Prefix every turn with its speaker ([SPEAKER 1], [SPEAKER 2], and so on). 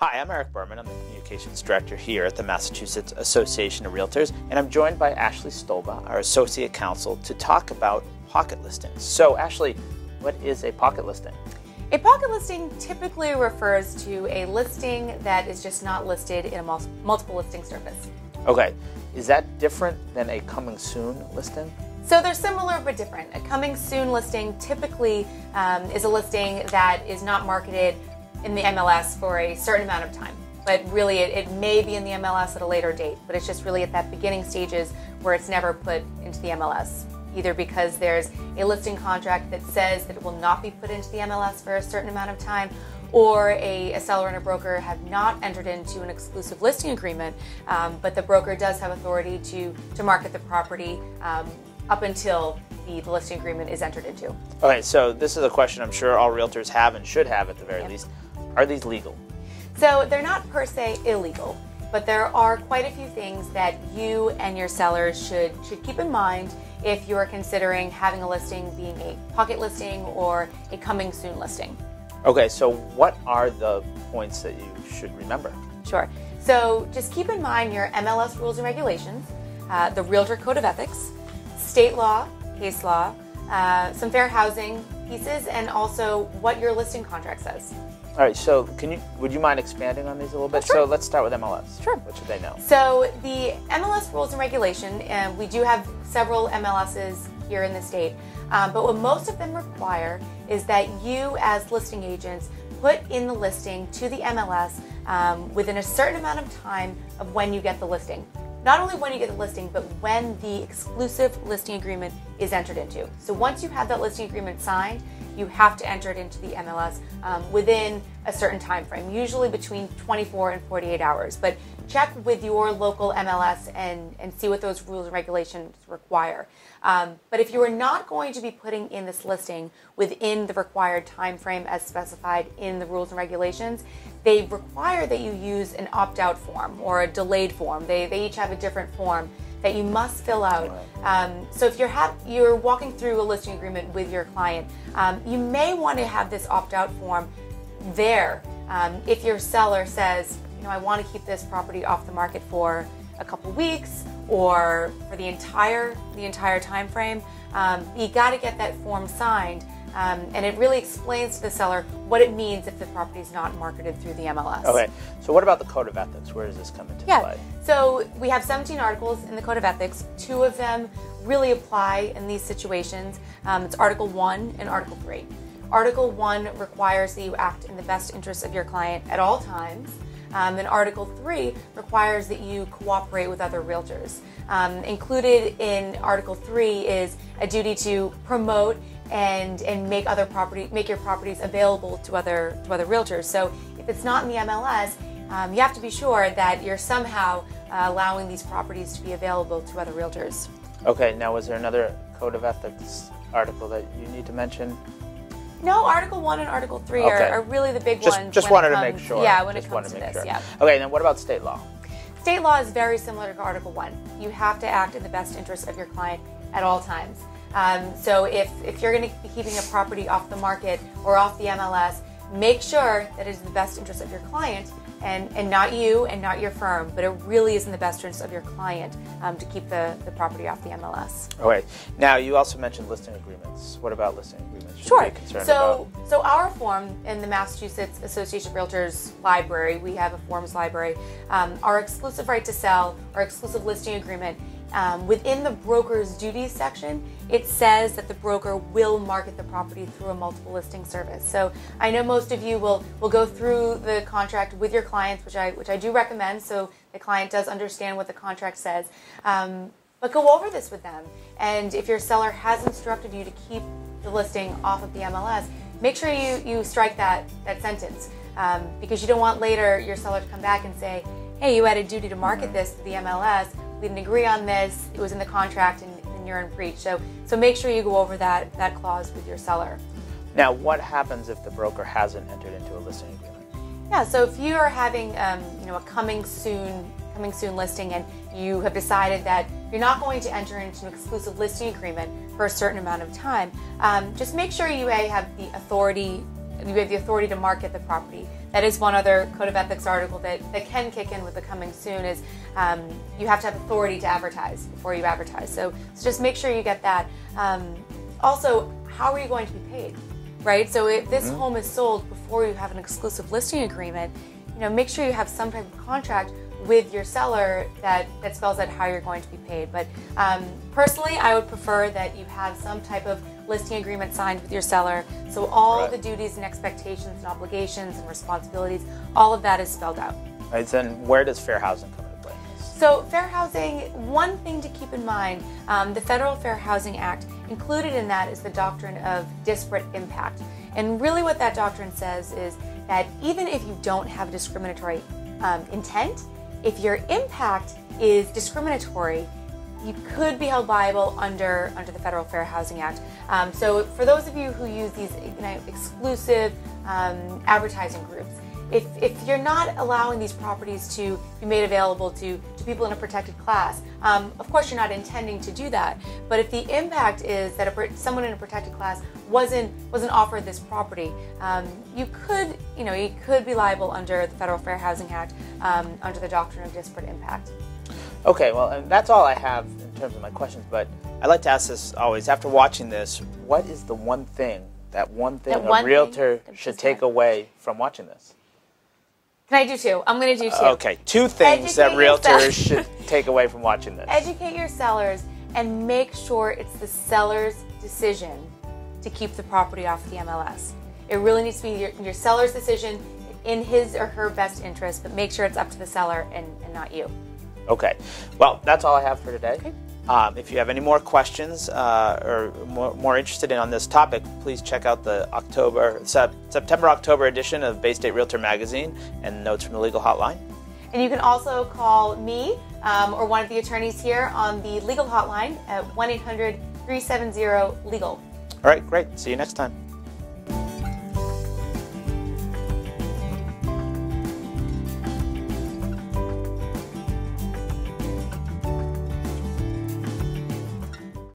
[SPEAKER 1] Hi, I'm Eric Berman. I'm the Communications Director here at the Massachusetts Association of Realtors, and I'm joined by Ashley Stolba, our Associate Counsel, to talk about pocket listings. So, Ashley, what is a pocket listing?
[SPEAKER 2] A pocket listing typically refers to a listing that is just not listed in a multiple listing service.
[SPEAKER 1] Okay, is that different than a coming soon listing?
[SPEAKER 2] So they're similar but different. A coming soon listing typically is a listing that is not marketed in the MLS for a certain amount of time. But really it may be in the MLS at a later date, but it's just really at that beginning stages where it's never put into the MLS. Either because there's a listing contract that says that it will not be put into the MLS for a certain amount of time, or a seller and a broker have not entered into an exclusive listing agreement, but the broker does have authority to market the property up until the listing agreement is entered into.
[SPEAKER 1] Okay, so this is a question I'm sure all realtors have and should have at the very least. Are these legal?
[SPEAKER 2] So they're not per se illegal, but there are quite a few things that you and your sellers should keep in mind if you are considering having a listing being a pocket listing or a coming soon listing.
[SPEAKER 1] Okay, so what are the points that you should remember?
[SPEAKER 2] Sure. So just keep in mind your MLS rules and regulations, the Realtor Code of Ethics, state law, case law, some fair housing pieces, and also what your listing contract says.
[SPEAKER 1] All right, so would you mind expanding on these a little bit?
[SPEAKER 2] Sure.
[SPEAKER 1] So let's start with MLS.
[SPEAKER 2] Sure.
[SPEAKER 1] What should they know?
[SPEAKER 2] So the MLS rules and regulation, and we do have several MLSs here in the state, but what most of them require is that you as listing agents put in the listing to the MLS within a certain amount of time of when you get the listing. Not only when you get the listing, but when the exclusive listing agreement is entered into. So once you have that listing agreement signed, you have to enter it into the MLS within a certain time frame, usually between 24 and 48 hours. But check with your local MLS and see what those rules and regulations require. But if you are not going to be putting in this listing within the required time frame as specified in the rules and regulations, they require that you use an opt-out form or a delayed form. They each have a different form that you must fill out. So if you're walking through a listing agreement with your client, you may want to have this opt-out form there. If your seller says, I want to keep this property off the market for a couple weeks or for the entire time frame, you got to get that form signed. And it really explains to the seller what it means if the property is not marketed through the MLS.
[SPEAKER 1] Okay, so what about the Code of Ethics? Where does this come into play?
[SPEAKER 2] So we have 17 articles in the Code of Ethics. 2 of them really apply in these situations. It's Article 1 and Article 3. Article 1 requires that you act in the best interest of your client at all times. And Article 3 requires that you cooperate with other realtors. Included in Article 3 is a duty to promote and make your properties available to other realtors. So if it's not in the MLS, you have to be sure that you're somehow allowing these properties to be available to other realtors.
[SPEAKER 1] Okay, now was there another Code of Ethics article that you need to mention?
[SPEAKER 2] No, Article 1 and Article 3 are really the big ones.
[SPEAKER 1] Just wanted to make sure.
[SPEAKER 2] Yeah, when it comes to this, yeah.
[SPEAKER 1] Okay, then what about state law?
[SPEAKER 2] State law is very similar to Article 1. You have to act in the best interest of your client at all times. So if you're going to be keeping a property off the market or off the MLS, make sure that it is in the best interest of your client and not you and not your firm, but it really is in the best interest of your client to keep the property off the MLS.
[SPEAKER 1] Okay. Now, you also mentioned listing agreements. What about listing agreements?
[SPEAKER 2] Sure. So our form in the Massachusetts Association of Realtors library, we have a forms library, our exclusive right to sell, our exclusive listing agreement, within the broker's duties section, it says that the broker will market the property through a multiple listing service. So I know most of you will go through the contract with your clients, which I do recommend, so the client does understand what the contract says. But go over this with them. And if your seller has instructed you to keep the listing off of the MLS, make sure you strike that sentence because you don't want later your seller to come back and say, hey, you had a duty to market this to the MLS. We didn't agree on this. It was in the contract, and you're in breach. So make sure you go over that clause with your seller.
[SPEAKER 1] Now, what happens if the broker hasn't entered into a listing agreement?
[SPEAKER 2] Yeah. So if you are having a coming soon listing, and you have decided that you're not going to enter into an exclusive listing agreement for a certain amount of time, just make sure you have the authority you have the authority to market the property. That is one other Code of Ethics article that can kick in with the coming soon is you have to have authority to advertise before you advertise. So just make sure you get that. Also, how are you going to be paid? Right? So if this home is sold before you have an exclusive listing agreement, make sure you have some type of contract with your seller that spells out how you're going to be paid. But personally, I would prefer that you have some type of listing agreement signed with your seller, so all the duties and expectations and obligations and responsibilities, all of that is spelled out.
[SPEAKER 1] Right, then where does fair housing come into play?
[SPEAKER 2] So fair housing, one thing to keep in mind, the Federal Fair Housing Act, included in that is the doctrine of disparate impact. And really what that doctrine says is that even if you don't have discriminatory intent, if your impact is discriminatory, you could be held liable under the Federal Fair Housing Act. So for those of you who use these exclusive advertising groups, if you're not allowing these properties to be made available to people in a protected class, of course you're not intending to do that. But if the impact is that someone in a protected class wasn't offered this property, you could be liable under the Federal Fair Housing Act under the doctrine of disparate impact.
[SPEAKER 1] Okay, well, and that's all I have in terms of my questions. But I like to ask this always after watching this: what is the one thing a realtor should take away from watching this?
[SPEAKER 2] Can I do two? I'm going to do two.
[SPEAKER 1] Okay, two things that realtors should take away from watching this.
[SPEAKER 2] Educate your sellers and make sure it's the seller's decision to keep the property off the MLS. It really needs to be your seller's decision in his or her best interest, but make sure it's up to the seller and not you.
[SPEAKER 1] Okay, well, that's all I have for today.
[SPEAKER 2] Okay.
[SPEAKER 1] If you have any more questions or more interested on this topic, please check out the September-October edition of Bay State Realtor Magazine and Notes from the Legal Hotline.
[SPEAKER 2] And you can also call me or one of the attorneys here on the legal hotline at 1-800-370-LEGAL.
[SPEAKER 1] All right, great. See you next time.